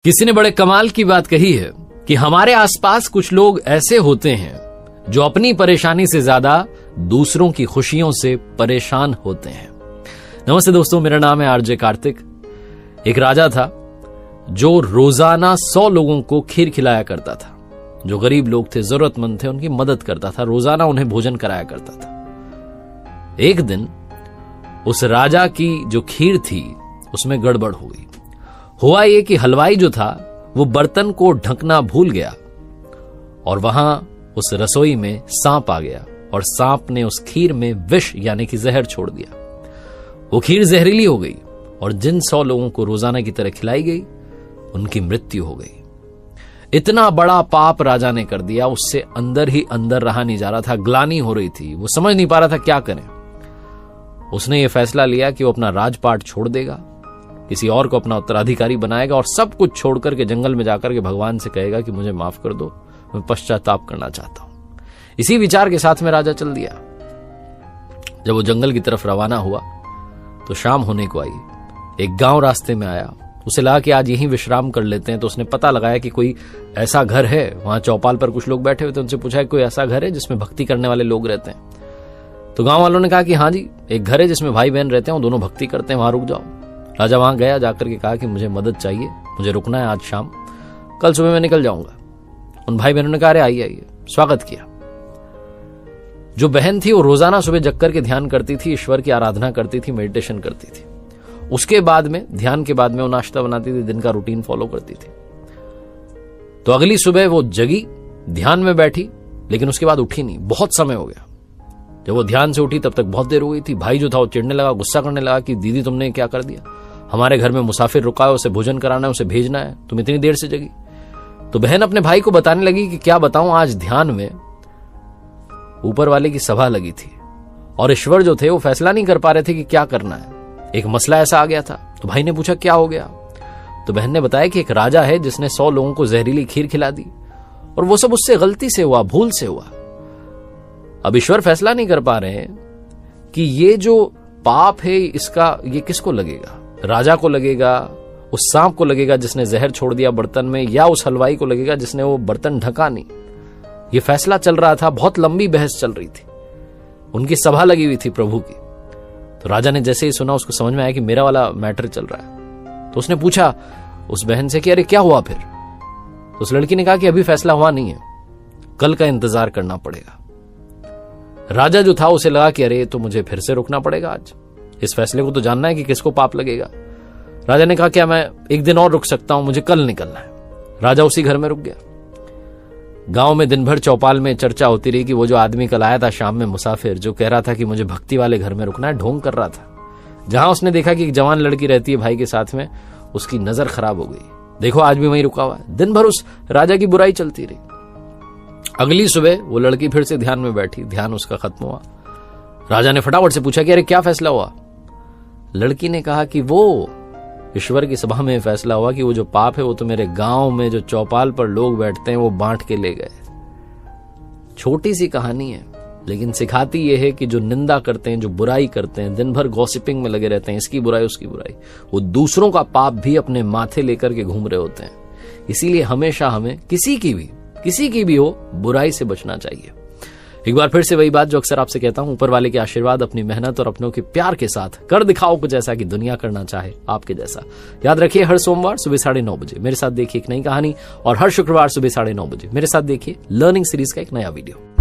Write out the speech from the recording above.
किसी ने बड़े कमाल की बात कही है कि हमारे आसपास कुछ लोग ऐसे होते हैं जो अपनी परेशानी से ज्यादा दूसरों की खुशियों से परेशान होते हैं। नमस्ते दोस्तों, मेरा नाम है आरजे कार्तिक। एक राजा था जो रोजाना 100 लोगों को खीर खिलाया करता था। जो गरीब लोग थे, जरूरतमंद थे, उनकी मदद करता था, रोजाना उन्हें भोजन कराया करता था। एक दिन उस राजा की जो खीर थी उसमें गड़बड़ हो गई। हुआ ये कि हलवाई जो था वो बर्तन को ढकना भूल गया और वहां उस रसोई में सांप आ गया और सांप ने उस खीर में विष यानी कि जहर छोड़ दिया। वो खीर जहरीली हो गई और जिन 100 लोगों को रोजाना की तरह खिलाई गई उनकी मृत्यु हो गई। इतना बड़ा पाप राजा ने कर दिया, उससे अंदर ही अंदर रहा नहीं जा रहा था, ग्लानि हो रही थी, वो समझ नहीं पा रहा था क्या करें। उसने ये फैसला लिया कि वो अपना राजपाट छोड़ देगा, किसी और को अपना उत्तराधिकारी बनाएगा और सब कुछ छोड़ करके जंगल में जाकर के भगवान से कहेगा कि मुझे माफ कर दो, मैं पश्चाताप करना चाहता हूं। इसी विचार के साथ में राजा चल दिया। जब वो जंगल की तरफ रवाना हुआ तो शाम होने को आई। एक गांव रास्ते में आया, उसे लगा कि आज यहीं विश्राम कर लेते हैं। तो उसने पता लगाया कि कोई ऐसा घर है, वहां चौपाल पर कुछ लोग बैठे हुए थे। उनसे पूछा कोई ऐसा घर है जिसमें भक्ति करने वाले लोग रहते हैं। तो गांव वालों ने कहा कि हाँ जी, एक घर है जिसमें भाई बहन रहते हैं, वो दोनों भक्ति करते हैं, वहां रुक जाओ। राजा वहां गया, जाकर के कहा कि मुझे मदद चाहिए, मुझे रुकना है आज शाम, कल सुबह मैं निकल जाऊंगा। उन भाई बहनों ने कहा अरे आइए आइए, स्वागत किया। जो बहन थी वो रोजाना सुबह जग करके ध्यान करती थी, ईश्वर की आराधना करती थी, मेडिटेशन करती थी। उसके बाद में, ध्यान के बाद में वो नाश्ता बनाती थी, दिन का रूटीन फॉलो करती थी। तो अगली सुबह वो जगी, ध्यान में बैठी, लेकिन उसके बाद उठी नहीं। बहुत समय हो गया। जब वो ध्यान से उठी तब तक बहुत देर हो गई थी। भाई जो था वो चिढ़ने लगा, गुस्सा करने लगा कि दीदी तुमने क्या कर दिया, हमारे घर में मुसाफिर रुका है, उसे भोजन कराना है, उसे भेजना है, तुम इतनी देर से जगी। तो बहन अपने भाई को बताने लगी कि क्या बताऊं, आज ध्यान में ऊपर वाले की सभा लगी थी और ईश्वर जो थे वो फैसला नहीं कर पा रहे थे कि क्या करना है। एक मसला ऐसा आ गया था। तो भाई ने पूछा क्या हो गया। तो बहन ने बताया कि एक राजा है जिसने 100 लोगों को जहरीली खीर खिला दी और वो सब उससे गलती से हुआ, भूल से हुआ। अब ईश्वर फैसला नहीं कर पा रहे हैं कि ये जो पाप है इसका ये किसको लगेगा, राजा को लगेगा, उस सांप को लगेगा जिसने जहर छोड़ दिया बर्तन में, या उस हलवाई को लगेगा जिसने वो बर्तन ढका नहीं। ये फैसला चल रहा था, बहुत लंबी बहस चल रही थी, उनकी सभा लगी हुई थी प्रभु की। तो राजा ने जैसे ही सुना उसको समझ में आया कि मेरा वाला मैटर चल रहा है। तो उसने पूछा उस बहन से कि अरे क्या हुआ फिर। तो उस लड़की ने कहा कि अभी फैसला हुआ नहीं है, कल का इंतजार करना पड़ेगा। राजा जो था उसे लगा कि अरे तो मुझे फिर से रुकना पड़ेगा, आज इस फैसले को तो जानना है कि किसको पाप लगेगा। राजा ने कहा क्या मैं एक दिन और रुक सकता हूं, मुझे कल निकलना है। राजा उसी घर में रुक गया। गांव में दिन भर चौपाल में चर्चा होती रही कि वो जो आदमी कल आया था शाम में मुसाफिर, जो कह रहा था कि मुझे भक्ति वाले घर में रुकना है, ढोंग कर रहा था। जहां उसने देखा कि एक जवान लड़की रहती है भाई के साथ में, उसकी नजर खराब हो गई। देखो आज भी वहीं रुका हुआ है। दिन भर उस राजा की बुराई चलती रही। अगली सुबह वो लड़की फिर से ध्यान में बैठी, ध्यान उसका खत्म हुआ। राजा ने फटाफट से पूछा कि अरे क्या फैसला हुआ। लड़की ने कहा कि वो ईश्वर की सभा में फैसला हुआ कि वो जो पाप है वो तो मेरे गांव में जो चौपाल पर लोग बैठते हैं वो बांट के ले गए। छोटी सी कहानी है, लेकिन सिखाती ये है कि जो निंदा करते हैं, जो बुराई करते हैं, दिन भर गॉसिपिंग में लगे रहते हैं, इसकी बुराई उसकी बुराई, वो दूसरों का पाप भी अपने माथे लेकर के घूम रहे होते हैं। इसीलिए हमेशा हमें किसी की भी हो बुराई से बचना चाहिए। एक बार फिर से वही बात जो अक्सर आपसे कहता हूं, ऊपर वाले के आशीर्वाद, अपनी मेहनत और अपनों के प्यार के साथ कर दिखाओ कुछ ऐसा कि दुनिया करना चाहे आपके जैसा। याद रखिए, हर सोमवार सुबह 9:30 बजे मेरे साथ देखिए एक नई कहानी, और हर शुक्रवार सुबह 9:30 बजे मेरे साथ देखिए लर्निंग सीरीज का एक नया वीडियो।